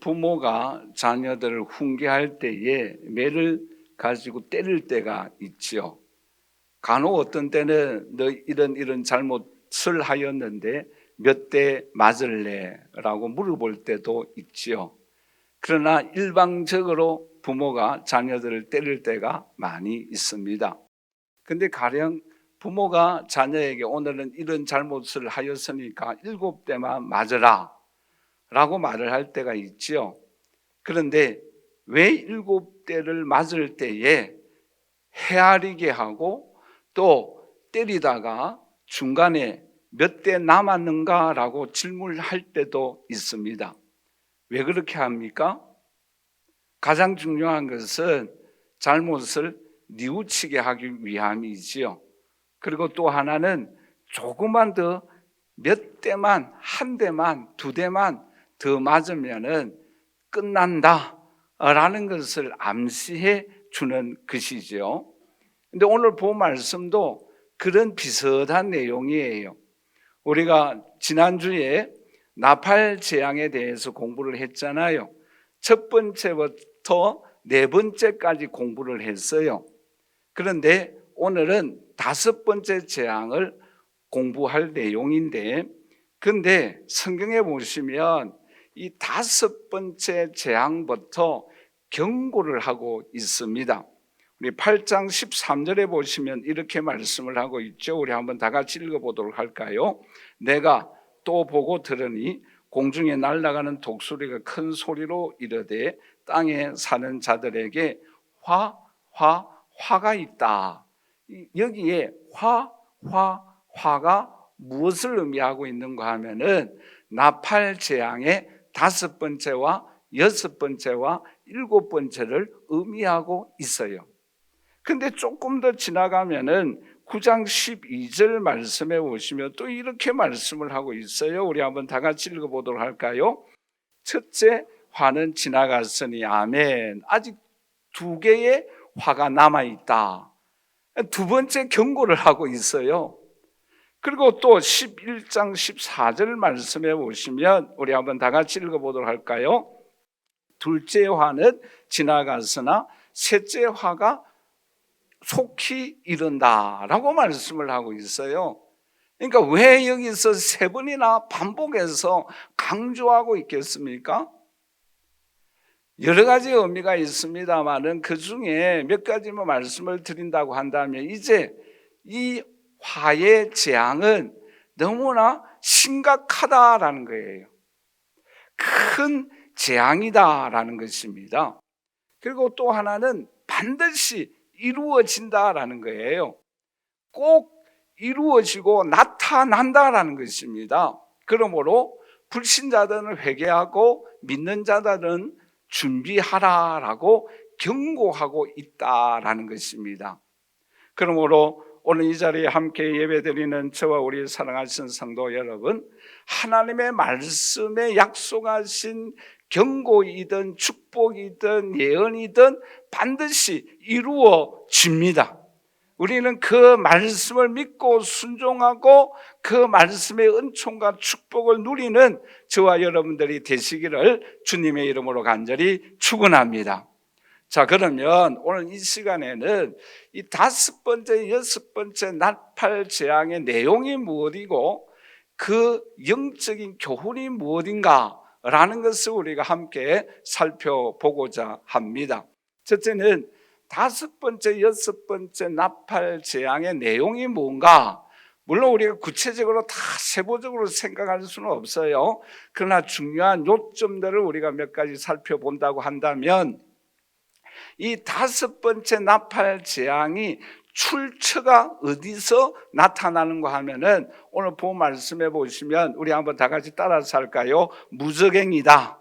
부모가 자녀들을 훈계할 때에 매를 가지고 때릴 때가 있지요. 간혹 어떤 때는 너 이런 잘못을 하였는데 몇 대 맞을래? 라고 물어볼 때도 있지요. 그러나 일방적으로 부모가 자녀들을 때릴 때가 많이 있습니다. 근데 가령 부모가 자녀에게 오늘은 이런 잘못을 하였으니까 7대만 맞으라 라고 말을 할 때가 있지요. 그런데 왜 7대를 맞을 때에 헤아리게 하고 또 때리다가 중간에 몇 대 남았는가라고 질문할 때도 있습니다. 왜 그렇게 합니까? 가장 중요한 것은 잘못을 뉘우치게 하기 위함이지요. 그리고 또 하나는 조금만 더 몇 대만, 한 대만, 두 대만 더 맞으면은 끝난다라는 것을 암시해 주는 것이죠. 근데 오늘 본 말씀도 그런 비슷한 내용이에요. 우리가 지난주에 나팔 재앙에 대해서 공부를 했잖아요. 첫 번째부터 네 번째까지 공부를 했어요. 그런데 오늘은 5번째 재앙을 공부할 내용인데, 근데 성경에 보시면 이 5번째 재앙부터 경고를 하고 있습니다. 우리 8장 13절에 보시면 이렇게 말씀을 하고 있죠. 우리 한번 다 같이 읽어보도록 할까요? 내가 또 보고 들으니 공중에 날아가는 독수리가 큰 소리로 이르되 땅에 사는 자들에게 화가 있다. 여기에 화가 무엇을 의미하고 있는가 하면은 나팔 재앙의 5번째와 6번째와 7번째를 의미하고 있어요. 근데 조금 더 지나가면은 9장 12절 말씀에 보시면 또 이렇게 말씀을 하고 있어요. 우리 한번 다 같이 읽어보도록 할까요? 첫째 화는 지나갔으니 아멘. 아직 2개의 화가 남아있다. 2번째 경고를 하고 있어요. 그리고 또 11장 14절 말씀에 보시면 우리 한번 다 같이 읽어보도록 할까요? 둘째 화는 지나갔으나 셋째 화가 속히 이른다라고 말씀을 하고 있어요. 그러니까 왜 여기서 3번이나 반복해서 강조하고 있겠습니까? 여러 가지 의미가 있습니다만은 그 중에 몇 가지만 말씀을 드린다고 한다면 이제 이 화의 재앙은 너무나 심각하다라는 거예요. 큰 재앙이다라는 것입니다. 그리고 또 하나는 반드시 이루어진다라는 거예요. 꼭 이루어지고 나타난다라는 것입니다. 그러므로 불신자들은 회개하고 믿는 자들은 준비하라라고 경고하고 있다라는 것입니다. 그러므로 오늘 이 자리에 함께 예배드리는 저와 우리 사랑하신 성도 여러분, 하나님의 말씀에 약속하신 경고이든 축복이든 예언이든 반드시 이루어집니다. 우리는 그 말씀을 믿고 순종하고 그 말씀의 은총과 축복을 누리는 저와 여러분들이 되시기를 주님의 이름으로 간절히 축원합니다. 자, 그러면 오늘 이 시간에는 이 5번째, 6번째 나팔 재앙의 내용이 무엇이고 그 영적인 교훈이 무엇인가라는 것을 우리가 함께 살펴보고자 합니다. 첫째는 5번째, 6번째 나팔 재앙의 내용이 뭔가? 물론 우리가 구체적으로 다 세부적으로 생각할 수는 없어요. 그러나 중요한 요점들을 우리가 몇 가지 살펴본다고 한다면 이 5번째 나팔 재앙이 출처가 어디서 나타나는가 하면은 오늘 본 말씀해 보시면 우리 한번 다 같이 따라서 할까요? 무저갱이다.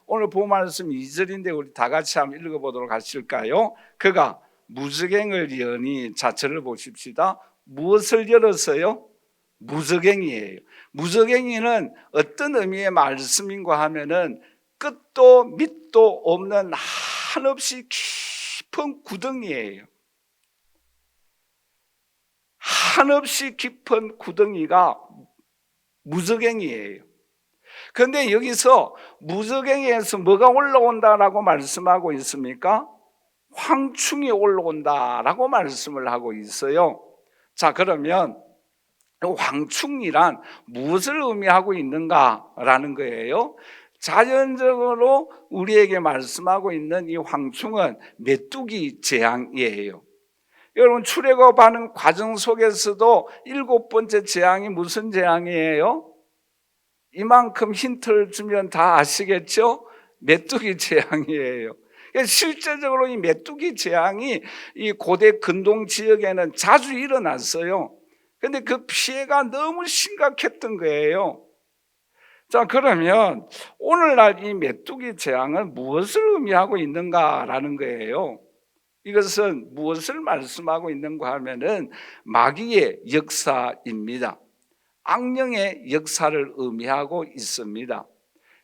오늘 본 말씀 2절인데 우리 다 같이 한번 읽어보도록 하실까요? 그가 무저갱을 여니, 자체를 보십시다. 무엇을 열었어요? 무저갱이에요. 무저갱이는 어떤 의미의 말씀인가 하면은 끝도 밑도 없는 한없이 깊은 구덩이에요. 한없이 깊은 구덩이가 무저갱이에요. 그런데 여기서 무저갱에서 뭐가 올라온다라고 말씀하고 있습니까? 황충이 올라온다라고 말씀을 하고 있어요. 자, 그러면 황충이란 무엇을 의미하고 있는가라는 거예요. 자연적으로 우리에게 말씀하고 있는 이 황충은 메뚜기 재앙이에요. 여러분, 출애굽하는 과정 속에서도 7번째 재앙이 무슨 재앙이에요? 이만큼 힌트를 주면 다 아시겠죠? 메뚜기 재앙이에요. 실제적으로 이 메뚜기 재앙이 이 고대 근동 지역에는 자주 일어났어요. 근데 그 피해가 너무 심각했던 거예요. 자, 그러면 오늘날 이 메뚜기 재앙은 무엇을 의미하고 있는가라는 거예요. 이것은 무엇을 말씀하고 있는가 하면은 마귀의 역사입니다. 악령의 역사를 의미하고 있습니다.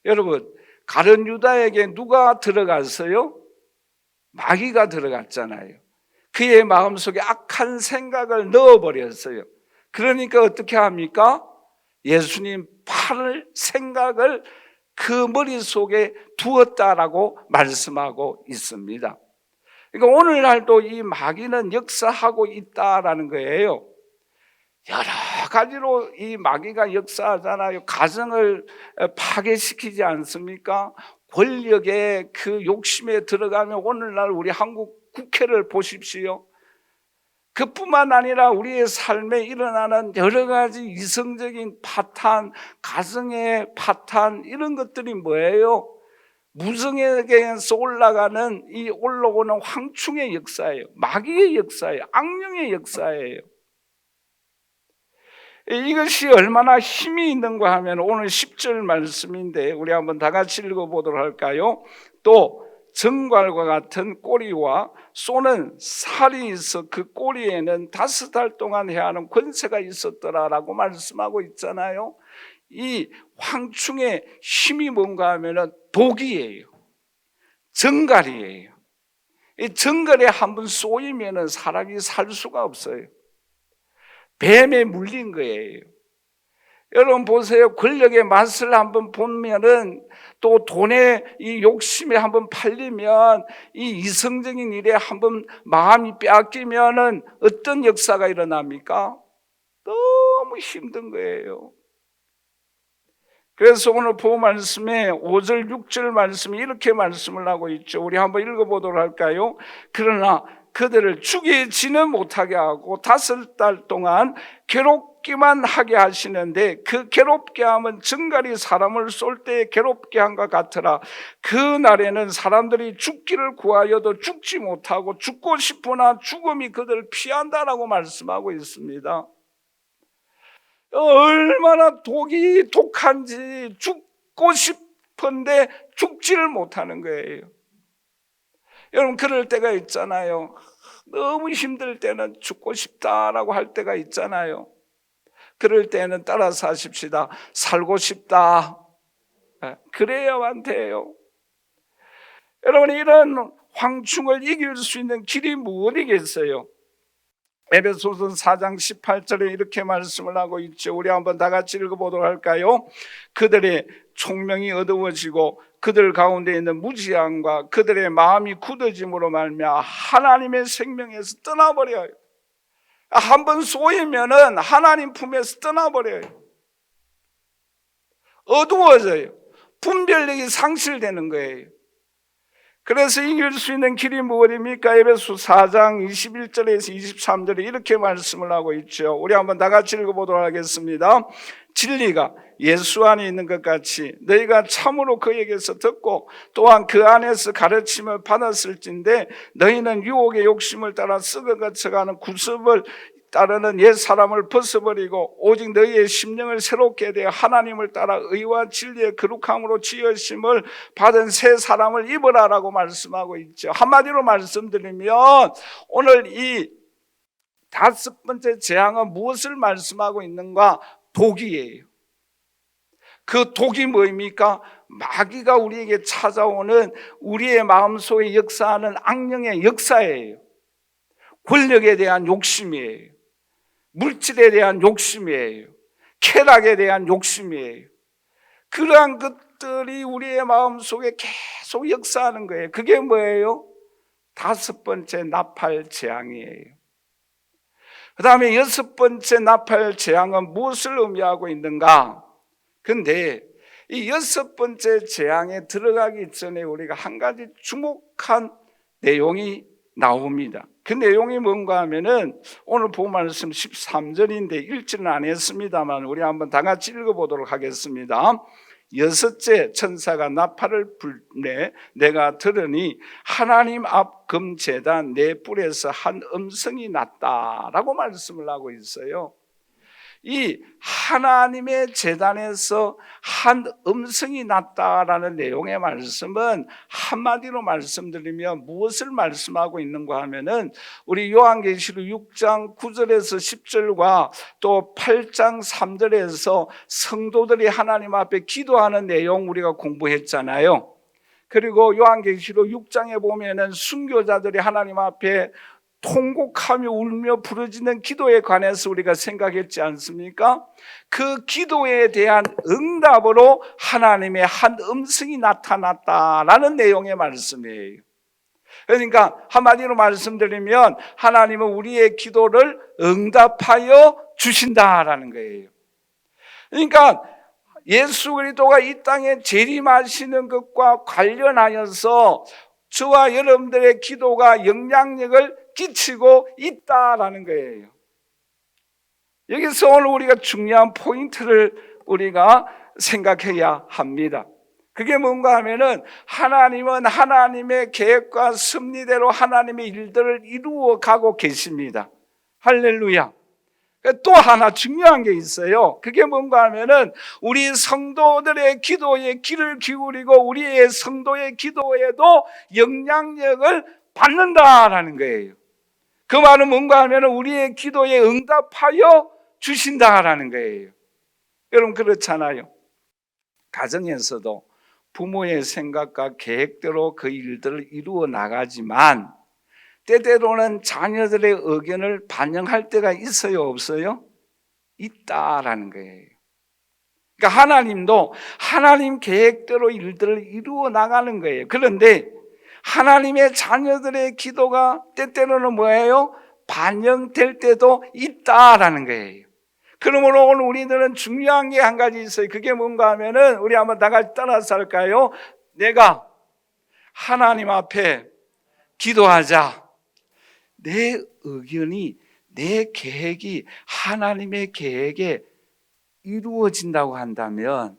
여러분, 가룟 유다에게 누가 들어갔어요? 마귀가 들어갔잖아요. 그의 마음속에 악한 생각을 넣어버렸어요. 그러니까 어떻게 합니까? 예수님 팔을 생각을 그 머릿속에 두었다라고 말씀하고 있습니다. 그러니까 오늘날도 이 마귀는 역사하고 있다라는 거예요. 여러 가지로 이 마귀가 역사하잖아요. 가정을 파괴시키지 않습니까? 권력의 그 욕심에 들어가면 오늘날 우리 한국 국회를 보십시오. 그뿐만 아니라 우리의 삶에 일어나는 여러 가지 이성적인 파탄, 가정의 파탄, 이런 것들이 뭐예요? 무성에게서 올라가는 이 올라오는 황충의 역사예요. 마귀의 역사예요. 악령의 역사예요. 이것이 얼마나 힘이 있는가 하면 오늘 10절 말씀인데 우리 한번 다 같이 읽어보도록 할까요? 또 정갈과 같은 꼬리와 쏘는 살이 있어 그 꼬리에는 5달 동안 해하는 권세가 있었더라라고 말씀하고 있잖아요. 이 황충의 힘이 뭔가 하면 독이에요. 정갈이에요. 이 정갈에 한번 쏘이면 사람이 살 수가 없어요. 뱀에 물린 거예요. 여러분 보세요. 권력의 맛을 한번 보면은 또 돈의 이 욕심에 한번 팔리면 이 이성적인 일에 한번 마음이 빼앗기면은 어떤 역사가 일어납니까? 너무 힘든 거예요. 그래서 오늘 보호 말씀에 5절 6절 말씀이 이렇게 말씀을 하고 있죠. 우리 한번 읽어보도록 할까요? 그러나 그들을 죽이지는 못하게 하고 5달 동안 괴롭기만 하게 하시는데 그 괴롭게 함은 정갈이 사람을 쏠 때 괴롭게 한것 같으라. 그 날에는 사람들이 죽기를 구하여도 죽지 못하고 죽고 싶으나 죽음이 그들을 피한다라고 말씀하고 있습니다. 얼마나 독이 독한지 죽고 싶은데 죽지를 못하는 거예요. 여러분 그럴 때가 있잖아요. 너무 힘들 때는 죽고 싶다라고 할 때가 있잖아요. 그럴 때는 따라서 하십시다. 살고 싶다. 그래야만 돼요. 여러분 이런 황충을 이길 수 있는 길이 무엇이겠어요? 에베소서 4장 18절에 이렇게 말씀을 하고 있죠. 우리 한번 다 같이 읽어보도록 할까요? 그들의 총명이 어두워지고 그들 가운데 있는 무지함과 그들의 마음이 굳어짐으로 말미암아 하나님의 생명에서 떠나버려요. 한번 쏘이면은 하나님 품에서 떠나버려요. 어두워져요. 분별력이 상실되는 거예요. 그래서 이길 수 있는 길이 무엇입니까? 에베소 4장 21절에서 23절에 이렇게 말씀을 하고 있죠. 우리 한번 다 같이 읽어보도록 하겠습니다. 진리가 예수 안에 있는 것 같이 너희가 참으로 그에게서 듣고 또한 그 안에서 가르침을 받았을진데 너희는 유혹의 욕심을 따라 썩어가는 구습을 따르는 옛 사람을 벗어버리고 오직 너희의 심령을 새롭게 되어 하나님을 따라 의와 진리의 거룩함으로 지으심을 받은 새 사람을 입으라라고 말씀하고 있죠. 한마디로 말씀드리면 오늘 이 5번째 재앙은 무엇을 말씀하고 있는가? 독이에요. 그 독이 뭐입니까? 마귀가 우리에게 찾아오는 우리의 마음속에 역사하는 악령의 역사예요. 권력에 대한 욕심이에요. 물질에 대한 욕심이에요. 쾌락에 대한 욕심이에요. 그러한 것들이 우리의 마음속에 계속 역사하는 거예요. 그게 뭐예요? 다섯 번째 나팔 재앙이에요. 그 다음에 여섯 번째 나팔 재앙은 무엇을 의미하고 있는가? 근데 이 여섯 번째 재앙에 들어가기 전에 우리가 한 가지 주목한 내용이 나옵니다. 그 내용이 뭔가 하면은 오늘 본 말씀 13절인데 읽지는 않았습니다만 우리 한번 다 같이 읽어보도록 하겠습니다. 여섯째 천사가 나팔을 불매 내가 들으니 하나님 앞 금제단 네 뿔에서 한 음성이 났다라고 말씀을 하고 있어요. 이 하나님의 제단에서 한 음성이 났다라는 내용의 말씀은 한마디로 말씀드리면 무엇을 말씀하고 있는가 하면은 우리 요한계시록 6장 9절에서 10절과 또 8장 3절에서 성도들이 하나님 앞에 기도하는 내용 우리가 공부했잖아요. 그리고 요한계시록 6장에 보면은 순교자들이 하나님 앞에 통곡하며 울며 부르짖는 기도에 관해서 우리가 생각했지 않습니까? 그 기도에 대한 응답으로 하나님의 한 음성이 나타났다라는 내용의 말씀이에요. 그러니까 한마디로 말씀드리면 하나님은 우리의 기도를 응답하여 주신다라는 거예요. 그러니까 예수 그리스도가 이 땅에 재림하시는 것과 관련하여서 저와 여러분들의 기도가 영향력을 끼치고 있다라는 거예요. 여기서 오늘 우리가 중요한 포인트를 우리가 생각해야 합니다. 그게 뭔가 하면은 하나님은 하나님의 계획과 섭리대로 하나님의 일들을 이루어 가고 계십니다. 할렐루야. 또 하나 중요한 게 있어요. 그게 뭔가 하면은 우리 성도들의 기도에 귀를 기울이고 우리의 성도의 기도에도 영향력을 받는다라는 거예요. 그 말은 뭔가 하면은 우리의 기도에 응답하여 주신다라는 거예요. 여러분 그렇잖아요. 가정에서도 부모의 생각과 계획대로 그 일들을 이루어 나가지만 때때로는 자녀들의 의견을 반영할 때가 있어요, 없어요? 있다라는 거예요. 그러니까 하나님도 하나님 계획대로 일들을 이루어 나가는 거예요. 그런데 하나님의 자녀들의 기도가 때때로는 뭐예요? 반영될 때도 있다라는 거예요. 그러므로 오늘 우리들은 중요한 게 한 가지 있어요. 그게 뭔가 하면은 우리 한번 다 같이 따라서 할까요? 내가 하나님 앞에 기도하자. 내 의견이, 내 계획이 하나님의 계획에 이루어진다고 한다면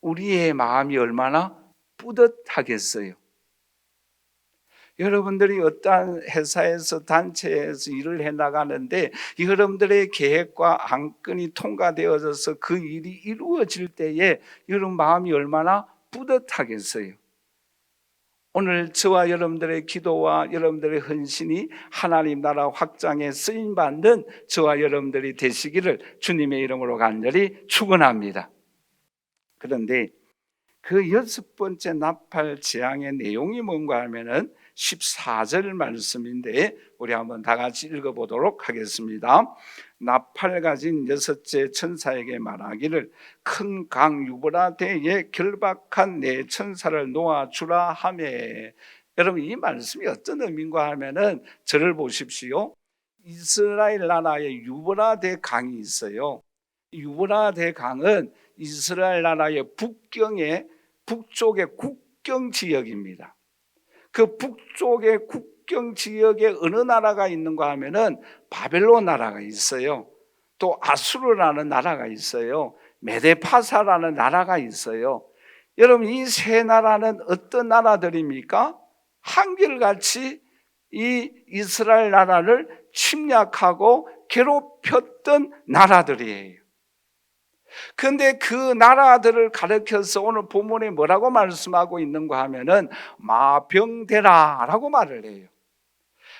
우리의 마음이 얼마나 뿌듯하겠어요. 여러분들이 어떠한 회사에서 단체에서 일을 해나가는데 여러분들의 계획과 안건이 통과되어져서 그 일이 이루어질 때에 여러분 마음이 얼마나 뿌듯하겠어요. 오늘 저와 여러분들의 기도와 여러분들의 헌신이 하나님 나라 확장에 쓰임받는 저와 여러분들이 되시기를 주님의 이름으로 간절히 축원합니다. 그런데 그 여섯 번째 나팔 재앙의 내용이 뭔가 하면은 14절 말씀인데 우리 한번 다 같이 읽어보도록 하겠습니다. 나팔 가진 여섯째 천사에게 말하기를 큰 강 유브라데에 결박한 네 천사를 놓아주라 하며. 여러분 이 말씀이 어떤 의미인가 하면은 저를 보십시오. 이스라엘 나라에 유브라데 강이 있어요. 유브라데 강은 이스라엘 나라의 북쪽의 국경 지역입니다. 그 북쪽의 국경 지역에 어느 나라가 있는가 하면은 바벨론 나라가 있어요. 또 아수르라는 나라가 있어요. 메데파사라는 나라가 있어요. 여러분 이 세 나라는 어떤 나라들입니까? 한결같이 이 이스라엘 나라를 침략하고 괴롭혔던 나라들이에요. 그런데 그 나라들을 가리켜서 오늘 본문에 뭐라고 말씀하고 있는가 하면은 마병대라라고 말을 해요.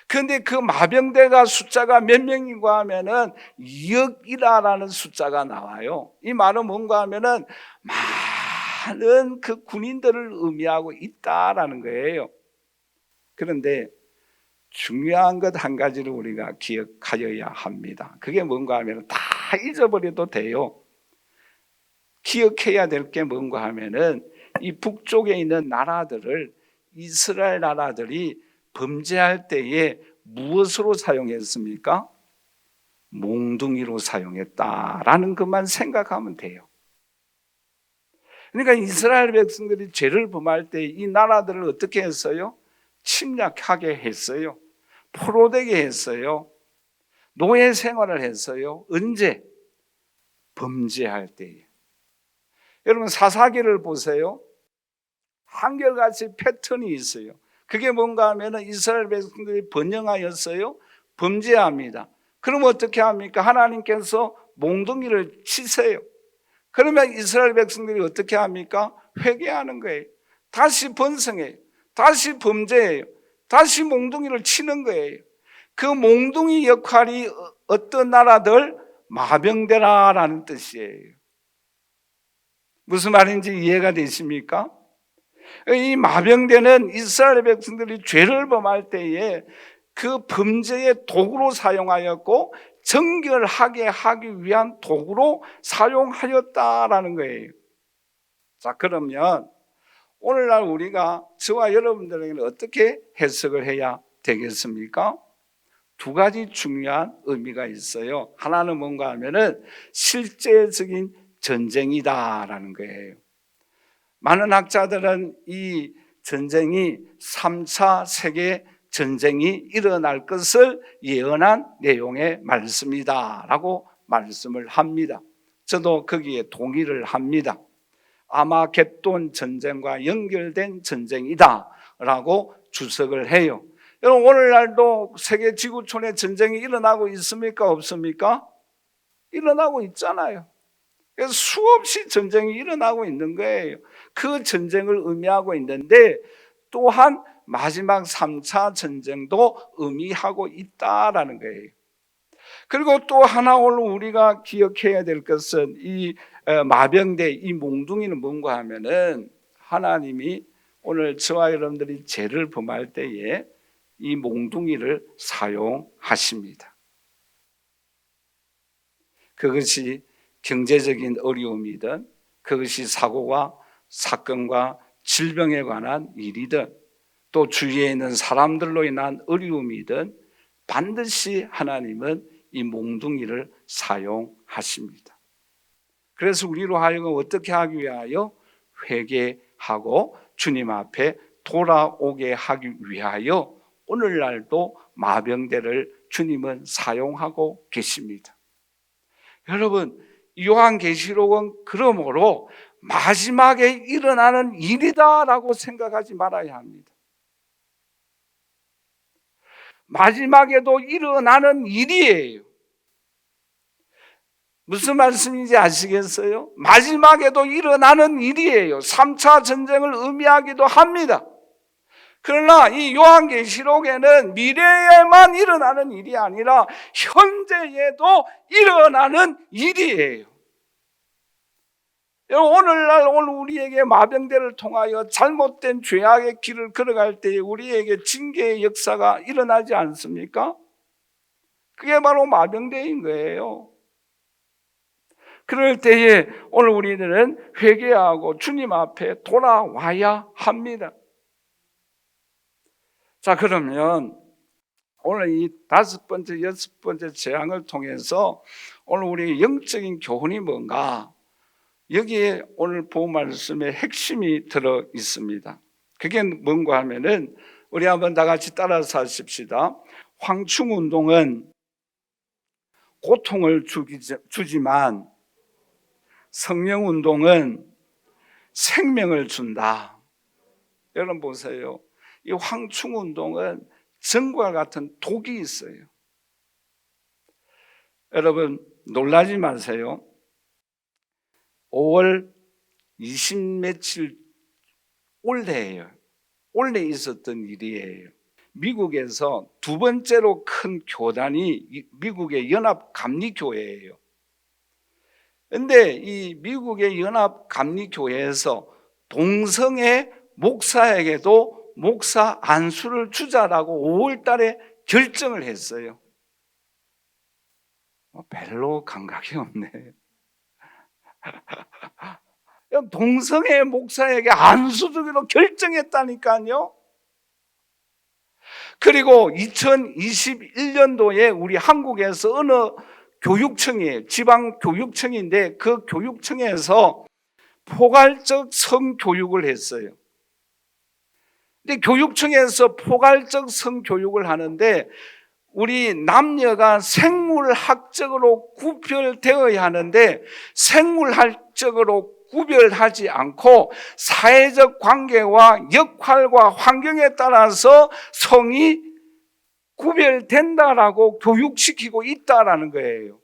그런데 그 마병대가 숫자가 몇 명인가 하면은 2억이라는 숫자가 나와요. 이 말은 뭔가 하면은 많은 그 군인들을 의미하고 있다라는 거예요. 그런데 중요한 것 한 가지를 우리가 기억하여야 합니다. 그게 뭔가 하면 다 잊어버려도 돼요. 기억해야 될 게 뭔가 하면은 이 북쪽에 있는 나라들을 이스라엘 나라들이 범죄할 때에 무엇으로 사용했습니까? 몽둥이로 사용했다라는 것만 생각하면 돼요. 그러니까 이스라엘 백성들이 죄를 범할 때 이 나라들을 어떻게 했어요? 침략하게 했어요. 포로되게 했어요. 노예 생활을 했어요. 언제? 범죄할 때에. 여러분 사사기를 보세요. 한결같이 패턴이 있어요. 그게 뭔가 하면 이스라엘 백성들이 번영하였어요. 범죄합니다. 그럼 어떻게 합니까? 하나님께서 몽둥이를 치세요. 그러면 이스라엘 백성들이 어떻게 합니까? 회개하는 거예요. 다시 번성해요. 다시 범죄해요. 다시 몽둥이를 치는 거예요. 그 몽둥이 역할이 어떤 나라들? 마병되라라는 뜻이에요. 무슨 말인지 이해가 되십니까? 이 마병되는 이스라엘 백성들이 죄를 범할 때에 그 범죄의 도구로 사용하였고 정결하게 하기 위한 도구로 사용하였다라는 거예요. 자, 그러면 오늘날 우리가 저와 여러분들에게는 어떻게 해석을 해야 되겠습니까? 두 가지 중요한 의미가 있어요. 하나는 뭔가 하면은 실제적인 전쟁이다라는 거예요. 많은 학자들은 이 전쟁이 3차 세계 전쟁이 일어날 것을 예언한 내용의 말씀이다라고 말씀을 합니다. 저도 거기에 동의를 합니다. 아마겟돈 전쟁과 연결된 전쟁이다라고 주석을 해요. 여러분 오늘날도 세계 지구촌에 전쟁이 일어나고 있습니까? 없습니까? 일어나고 있잖아요. 그래서 수없이 전쟁이 일어나고 있는 거예요. 그 전쟁을 의미하고 있는데 또한 마지막 3차 전쟁도 의미하고 있다라는 거예요. 그리고 또 하나 오늘 우리가 기억해야 될 것은 이 마병대, 이 몽둥이는 뭔가 하면은 하나님이 오늘 저와 여러분들이 죄를 범할 때에 이 몽둥이를 사용하십니다. 그것이 경제적인 어려움이든 그것이 사고와 사건과 질병에 관한 일이든 또 주위에 있는 사람들로 인한 어려움이든 반드시 하나님은 이 몽둥이를 사용하십니다. 그래서 우리로 하여금 어떻게 하기 위하여? 회개하고 주님 앞에 돌아오게 하기 위하여 오늘날도 마병대를 주님은 사용하고 계십니다. 여러분 요한계시록은 그러므로 마지막에 일어나는 일이다라고 생각하지 말아야 합니다. 마지막에도 일어나는 일이에요. 무슨 말씀인지 아시겠어요? 마지막에도 일어나는 일이에요. 3차 전쟁을 의미하기도 합니다. 그러나 이 요한계시록에는 미래에만 일어나는 일이 아니라 현재에도 일어나는 일이에요. 오늘날 오늘 우리에게 마병대를 통하여 잘못된 죄악의 길을 걸어갈 때에 우리에게 징계의 역사가 일어나지 않습니까? 그게 바로 마병대인 거예요. 그럴 때에 오늘 우리들은 회개하고 주님 앞에 돌아와야 합니다. 자, 그러면 오늘 이 5번째, 6번째 재앙을 통해서 오늘 우리의 영적인 교훈이 뭔가? 여기에 오늘 본 말씀에 핵심이 들어 있습니다. 그게 뭔가 하면은 우리 한번 다 같이 따라서 하십시다. 황충운동은 고통을 주지만 성령운동은 생명을 준다. 여러분 보세요. 이 황충운동은 정과 같은 독이 있어요. 여러분 놀라지 마세요. 5월 20며칠 올해예요. 올해 있었던 일이에요. 미국에서 두 번째로 큰 교단이 미국의 연합감리교회예요. 그런데 이 미국의 연합감리교회에서 동성애 목사에게도 목사 안수를 주자라고 5월 달에 결정을 했어요. 별로 감각이 없네. 동성애 목사에게 안수 주기로 결정했다니까요. 그리고 2021년도에 우리 한국에서 어느 교육청이에요. 지방교육청인데 그 교육청에서 포괄적 성교육을 했어요. 근데 교육청에서 포괄적 성교육을 하는데 우리 남녀가 생물학적으로 구별되어야 하는데 생물학적으로 구별하지 않고 사회적 관계와 역할과 환경에 따라서 성이 구별된다라고 교육시키고 있다라는 거예요.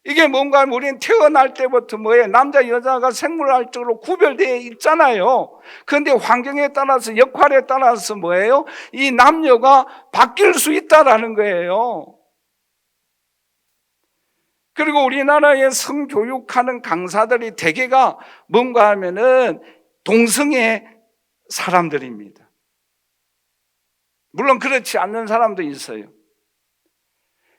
이게 뭔가 우리는 태어날 때부터 뭐예요? 남자 여자가 생물학적으로 구별되어 있잖아요. 그런데 환경에 따라서 역할에 따라서 뭐예요? 이 남녀가 바뀔 수 있다라는 거예요. 그리고 우리나라의 성교육하는 강사들이 대개가 뭔가 하면은 동성애 사람들입니다. 물론 그렇지 않는 사람도 있어요.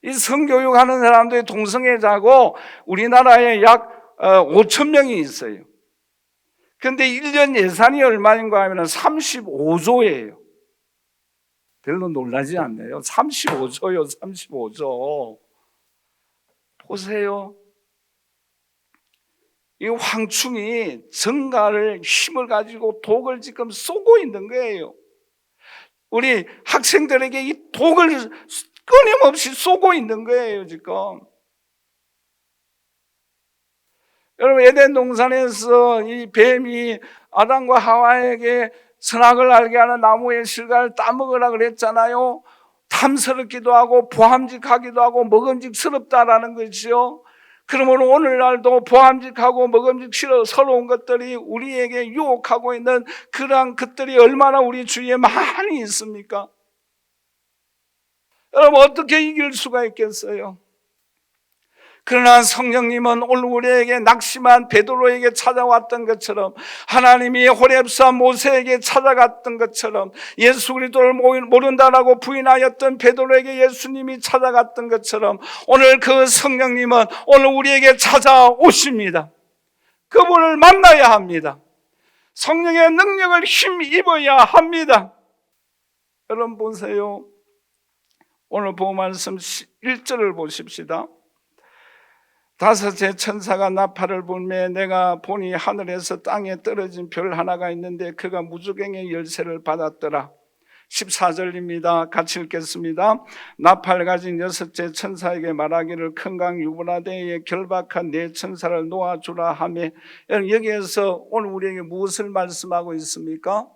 이 성교육하는 사람들이 동성애자고 우리나라에 약 5천 명이 있어요. 그런데 1년 예산이 얼마인가 하면 35조예요. 별로 놀라지 않네요. 35조요, 35조. 보세요. 이 황충이 정갈을 힘을 가지고 독을 지금 쏘고 있는 거예요. 우리 학생들에게 이 독을 끊임없이 쏘고 있는 거예요, 지금. 여러분, 에덴 동산에서 이 뱀이 아담과 하와에게 선악을 알게 하는 나무의 실과를 따먹으라 그랬잖아요. 탐스럽기도 하고 보함직하기도 하고 먹음직스럽다라는 것이요. 그러므로 오늘날도 보함직하고 먹음직스러운 것들이 우리에게 유혹하고 있는 그러한 것들이 얼마나 우리 주위에 많이 있습니까? 여러분, 어떻게 이길 수가 있겠어요? 그러나 성령님은 오늘 우리에게 낙심한 베드로에게 찾아왔던 것처럼, 하나님이 호렙산 모세에게 찾아갔던 것처럼, 예수 그리스도를 모른다라고 부인하였던 베드로에게 예수님이 찾아갔던 것처럼, 오늘 그 성령님은 오늘 우리에게 찾아오십니다. 그분을 만나야 합니다. 성령의 능력을 힘입어야 합니다. 여러분 보세요. 오늘 본 말씀 1절을 보십시다. 다섯째 천사가 나팔을 불매 내가 보니 하늘에서 땅에 떨어진 별 하나가 있는데 그가 무주갱의 열쇠를 받았더라. 14절입니다. 같이 읽겠습니다. 나팔 가진 여섯째 천사에게 말하기를 큰 강 유브라데에 결박한 네 천사를 놓아주라 하며, 여기에서 오늘 우리에게 무엇을 말씀하고 있습니까?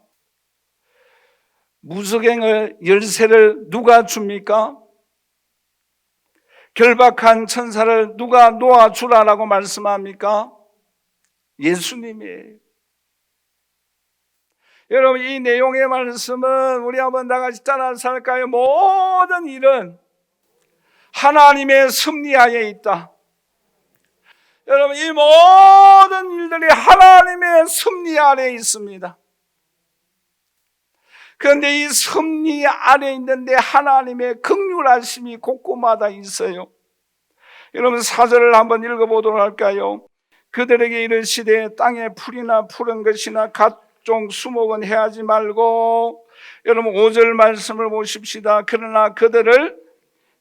무주갱의 열쇠를 누가 줍니까? 결박한 천사를 누가 놓아주라라고 말씀합니까? 예수님이에요. 여러분, 이 내용의 말씀은 우리 한번 다 같이 따라 살까요? 모든 일은 하나님의 섭리하에 있다. 여러분, 이 모든 일들이 하나님의 섭리 아래 있습니다. 그런데 이 섭리 아래 있는데 하나님의 긍휼하심이 곳곳마다 있어요. 여러분, 4절을 한번 읽어보도록 할까요? 그들에게 이르시되 땅에 풀이나 푸른 것이나 각종 수목은 해하지 말고, 여러분 5절 말씀을 보십시다. 그러나 그들을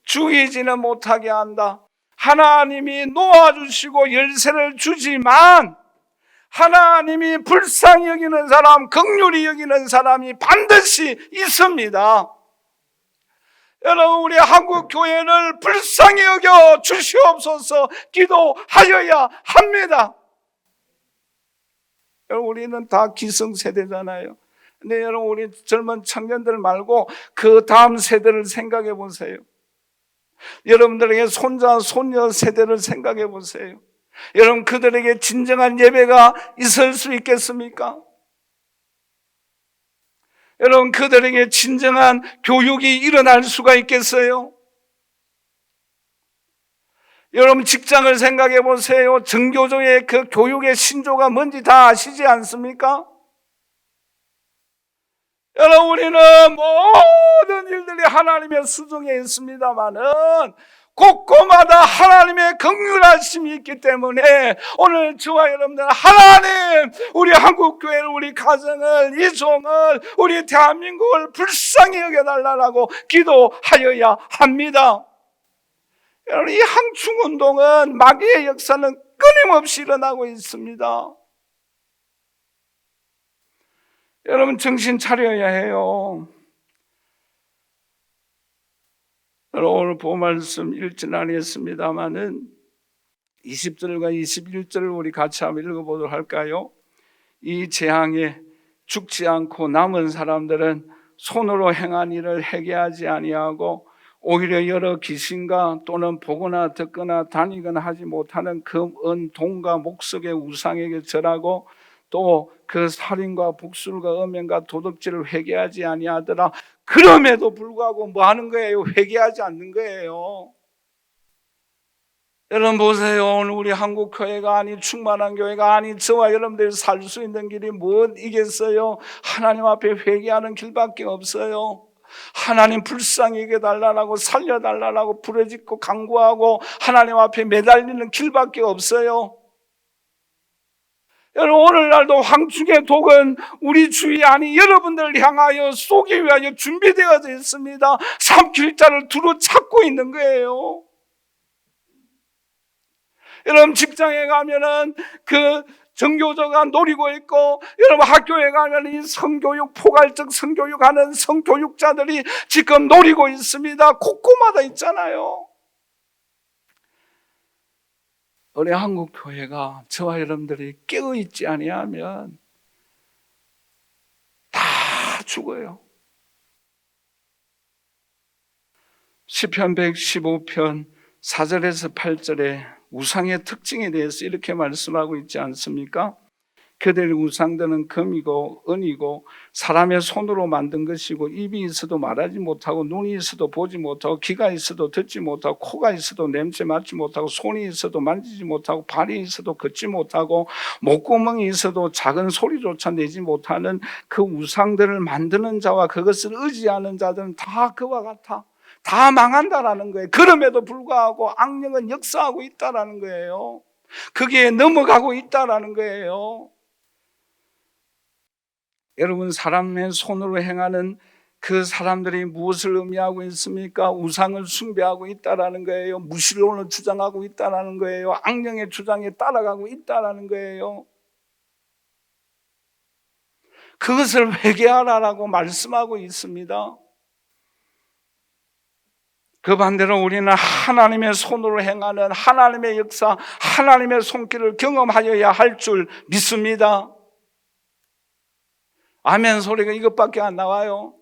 죽이지는 못하게 한다. 하나님이 놓아주시고 열쇠를 주지만 하나님이 불쌍히 여기는 사람, 긍휼히 여기는 사람이 반드시 있습니다. 여러분, 우리 한국 교회를 불쌍히 여겨 주시옵소서 기도하여야 합니다. 여러분, 우리는 다 기성세대잖아요. 근데 여러분, 우리 젊은 청년들 말고 그 다음 세대를 생각해 보세요. 여러분들에게 손자, 손녀 세대를 생각해 보세요. 여러분, 그들에게 진정한 예배가 있을 수 있겠습니까? 여러분, 그들에게 진정한 교육이 일어날 수가 있겠어요? 여러분, 직장을 생각해 보세요. 정교조의 그 교육의 신조가 뭔지 다 아시지 않습니까? 여러분, 우리는 모든 일들이 하나님의 수중에 있습니다만은 곳곳마다 하나님의 긍휼하심이 있기 때문에 오늘 저와 여러분들 하나님 우리 한국교회를, 우리 가정을, 이 종을, 우리 대한민국을 불쌍히 여겨달라고 기도하여야 합니다. 여러분, 이 항충운동은 마귀의 역사는 끊임없이 일어나고 있습니다. 여러분 정신 차려야 해요. 오늘 본 말씀 읽지는 않았습니다마는 20절과 21절을 우리 같이 한번 읽어보도록 할까요? 이 재앙에 죽지 않고 남은 사람들은 손으로 행한 일을 회개하지 아니하고 오히려 여러 귀신과 또는 보거나 듣거나 다니거나 하지 못하는 금, 은, 동과 목석의 우상에게 절하고 또 그 살인과 복술과 음행과 도둑질을 회개하지 아니하더라. 그럼에도 불구하고 뭐 하는 거예요? 회개하지 않는 거예요. 여러분 보세요. 오늘 우리 한국교회가 아니, 충만한 교회가 아니, 저와 여러분들이 살 수 있는 길이 뭐이겠어요? 하나님 앞에 회개하는 길밖에 없어요. 하나님 불쌍히 여겨달라고, 살려달라고 부르짖고 간구하고 하나님 앞에 매달리는 길밖에 없어요. 여러분 오늘날도 황충의 독은 우리 주위 아니 여러분들을 향하여 쏘기 위하여 준비되어져 있습니다. 삼킬 자를 두루 찾고 있는 거예요. 여러분 직장에 가면은 그 정교조가 노리고 있고, 여러분 학교에 가면 이 성교육, 포괄적 성교육하는 성교육자들이 지금 노리고 있습니다. 곳곳마다 있잖아요. 우리 한국 교회가 저와 여러분들이 깨어있지 아니하면 다 죽어요. 시편 115편 4절에서 8절에 우상의 특징에 대해서 이렇게 말씀하고 있지 않습니까? 그들의 우상들은 금이고 은이고 사람의 손으로 만든 것이고 입이 있어도 말하지 못하고 눈이 있어도 보지 못하고 귀가 있어도 듣지 못하고 코가 있어도 냄새 맡지 못하고 손이 있어도 만지지 못하고 발이 있어도 걷지 못하고 목구멍이 있어도 작은 소리조차 내지 못하는 그 우상들을 만드는 자와 그것을 의지하는 자들은 다 그와 같아. 다 망한다라는 거예요. 그럼에도 불구하고 악령은 역사하고 있다라는 거예요. 거기에 넘어가고 있다라는 거예요. 여러분 사람의 손으로 행하는 그 사람들이 무엇을 의미하고 있습니까? 우상을 숭배하고 있다라는 거예요. 무신론을 주장하고 있다라는 거예요. 악령의 주장에 따라가고 있다라는 거예요. 그것을 회개하라라고 말씀하고 있습니다. 그 반대로 우리는 하나님의 손으로 행하는 하나님의 역사, 하나님의 손길을 경험하여야 할 줄 믿습니다. 아멘 소리가 이것밖에 안 나와요.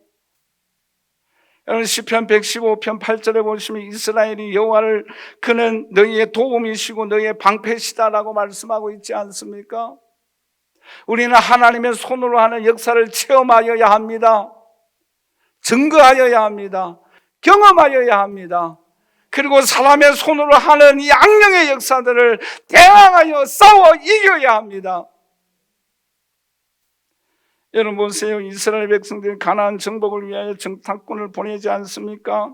여러분 시편 115편 8절에 보시면 이스라엘이 여호와를 그는 너희의 도움이시고 너희의 방패시다라고 말씀하고 있지 않습니까? 우리는 하나님의 손으로 하는 역사를 체험하여야 합니다. 증거하여야 합니다. 경험하여야 합니다. 그리고 사람의 손으로 하는 이 악령의 역사들을 대항하여 싸워 이겨야 합니다. 여러분 보세요. 이스라엘 백성들이 가나안 정복을 위하여 정탐꾼을 보내지 않습니까?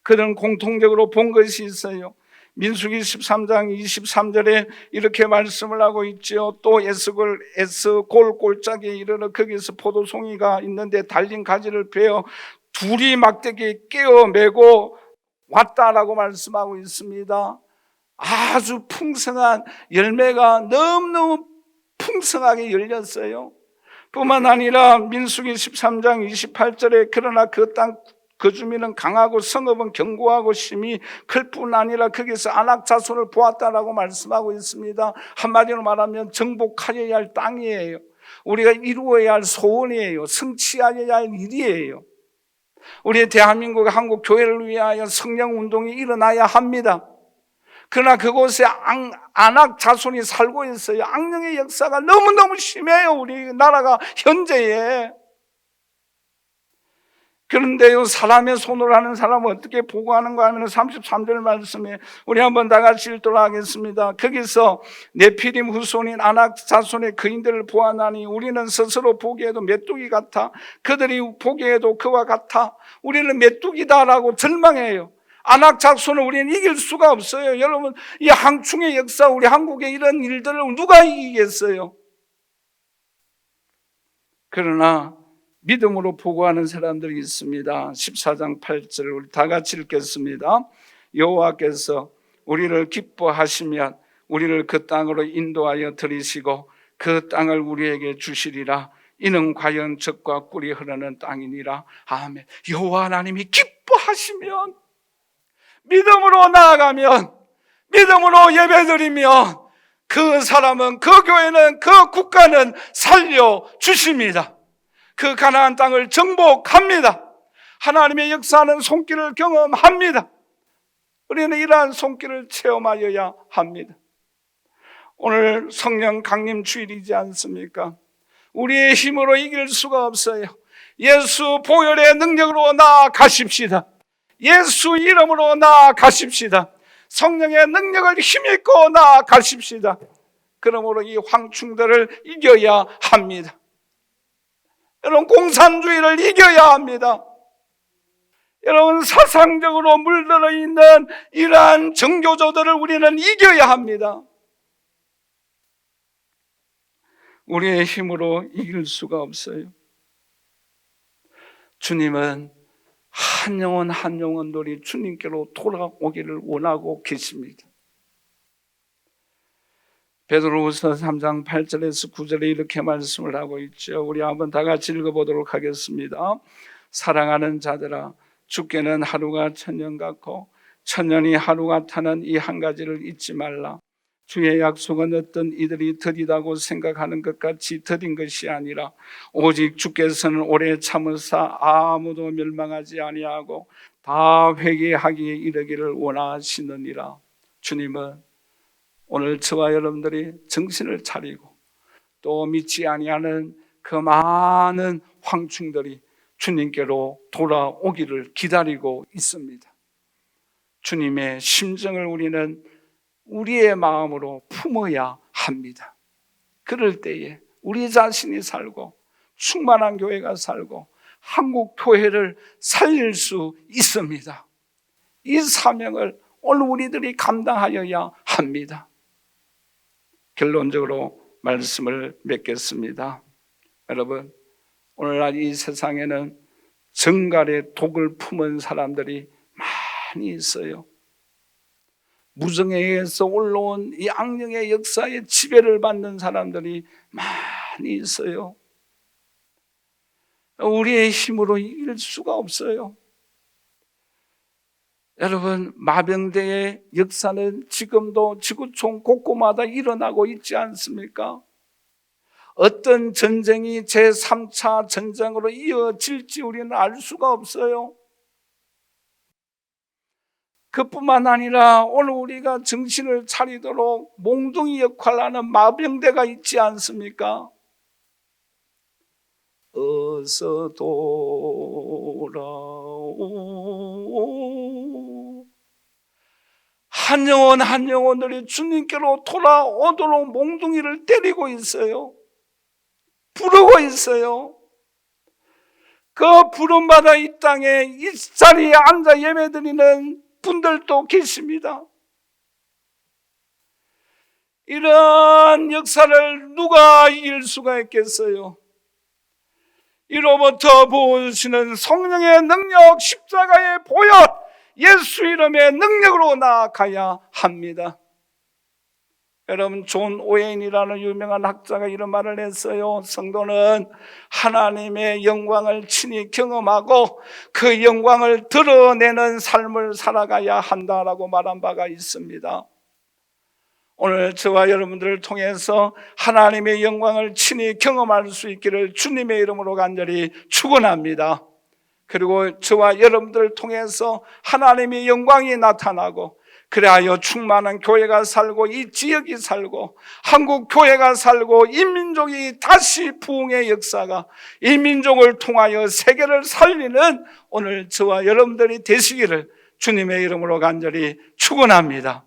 그들은 공통적으로 본 것이 있어요. 민수기 13장 23절에 이렇게 말씀을 하고 있죠. 또 에스골 골짜기에 이르러 거기서 포도송이가 있는데 달린 가지를 베어 둘이 막대기에 깨어 메고 왔다라고 말씀하고 있습니다. 아주 풍성한 열매가 너무너무 풍성하게 열렸어요. 뿐만 아니라 민수기 13장 28절에 그러나 그 땅 그 주민은 강하고 성읍은 견고하고 심히 클 뿐 아니라 거기서 안악 자손을 보았다라고 말씀하고 있습니다. 한마디로 말하면 정복하여야 할 땅이에요. 우리가 이루어야 할 소원이에요. 성취하여야 할 일이에요. 우리 대한민국 한국 교회를 위하여 성령운동이 일어나야 합니다. 그러나 그곳에 안악 자손이 살고 있어요. 악령의 역사가 너무너무 심해요. 우리나라가 현재에. 그런데요 사람의 손으로 하는 사람은 어떻게 보고하는가 하면 33절 말씀에 우리 한번 다 같이 읽도록 하겠습니다. 거기서 네피림 후손인 아낙 자손의 거인들을 보아나니 우리는 스스로 보기에도 메뚜기 같아 그들이 보기에도 그와 같아 우리는 메뚜기다라고 절망해요. 안악작소는 우리는 이길 수가 없어요. 여러분, 이 항충의 역사, 우리 한국의 이런 일들을 누가 이기겠어요? 그러나 믿음으로 보고하는 사람들이 있습니다. 14장 8절 우리 다 같이 읽겠습니다. 여호와께서 우리를 기뻐하시면 우리를 그 땅으로 인도하여 들이시고 그 땅을 우리에게 주시리라. 이는 과연 젖과 꿀이 흐르는 땅이니라. 아멘. 여호와 하나님이 기뻐하시면, 믿음으로 나아가면, 믿음으로 예배드리면 그 사람은, 그 교회는, 그 국가는 살려주십니다. 그 가나안 땅을 정복합니다. 하나님의 역사하는 손길을 경험합니다. 우리는 이러한 손길을 체험하여야 합니다. 오늘 성령 강림 주일이지 않습니까? 우리의 힘으로 이길 수가 없어요. 예수 보혈의 능력으로 나아가십시다. 예수 이름으로 나아가십시다. 성령의 능력을 힘입고 나아가십시다. 그러므로 이 황충들을 이겨야 합니다. 여러분, 공산주의를 이겨야 합니다. 여러분, 사상적으로 물들어 있는 이러한 정교조들을 우리는 이겨야 합니다. 우리의 힘으로 이길 수가 없어요. 주님은 한 영혼 한 영혼들이 주님께로 돌아오기를 원하고 계십니다. 베드로후서 3장 8절에서 9절에 이렇게 말씀을 하고 있죠. 우리 한번 다 같이 읽어보도록 하겠습니다. 사랑하는 자들아, 주께는 하루가 천년 같고 천년이 하루 같다는 이 한 가지를 잊지 말라. 주의 약속은 어떤 이들이 더디다고 생각하는 것 같이 더딘 것이 아니라 오직 주께서는 오래 참으사 아무도 멸망하지 아니하고 다 회개하기에 이르기를 원하시느니라. 주님은 오늘 저와 여러분들이 정신을 차리고 또 믿지 아니하는 그 많은 황충들이 주님께로 돌아오기를 기다리고 있습니다. 주님의 심정을 우리는 우리의 마음으로 품어야 합니다. 그럴 때에 우리 자신이 살고 충만한 교회가 살고 한국 교회를 살릴 수 있습니다. 이 사명을 오늘 우리들이 감당하여야 합니다. 결론적으로 말씀을 맺겠습니다. 여러분, 오늘날 이 세상에는 정갈의 독을 품은 사람들이 많이 있어요. 무정에 의해서 올라온 이 악령의 역사에 지배를 받는 사람들이 많이 있어요. 우리의 힘으로 이길 수가 없어요. 여러분, 마병대의 역사는 지금도 지구촌 곳곳마다 일어나고 있지 않습니까? 어떤 전쟁이 제3차 전쟁으로 이어질지 우리는 알 수가 없어요. 그뿐만 아니라 오늘 우리가 정신을 차리도록 몽둥이 역할을 하는 마병대가 있지 않습니까? 어서 돌아오. 한 영혼 한 영혼들이 주님께로 돌아오도록 몽둥이를 때리고 있어요. 부르고 있어요. 그 부름받아 이 땅에 이 자리에 앉아 예배드리는 분들도 계십니다. 이런 역사를 누가 이길 수가 있겠어요? 이로부터 부으시는 성령의 능력, 십자가의 보혈, 예수 이름의 능력으로 나아가야 합니다. 여러분, 존 오웬이라는 유명한 학자가 이런 말을 했어요. 성도는 하나님의 영광을 친히 경험하고 그 영광을 드러내는 삶을 살아가야 한다라고 말한 바가 있습니다. 오늘 저와 여러분들을 통해서 하나님의 영광을 친히 경험할 수 있기를 주님의 이름으로 간절히 축원합니다. 그리고 저와 여러분들을 통해서 하나님의 영광이 나타나고 그래하여 충만한 교회가 살고 이 지역이 살고 한국 교회가 살고 이 민족이 다시 부흥의 역사가 이 민족을 통하여 세계를 살리는 오늘 저와 여러분들이 되시기를 주님의 이름으로 간절히 축원합니다.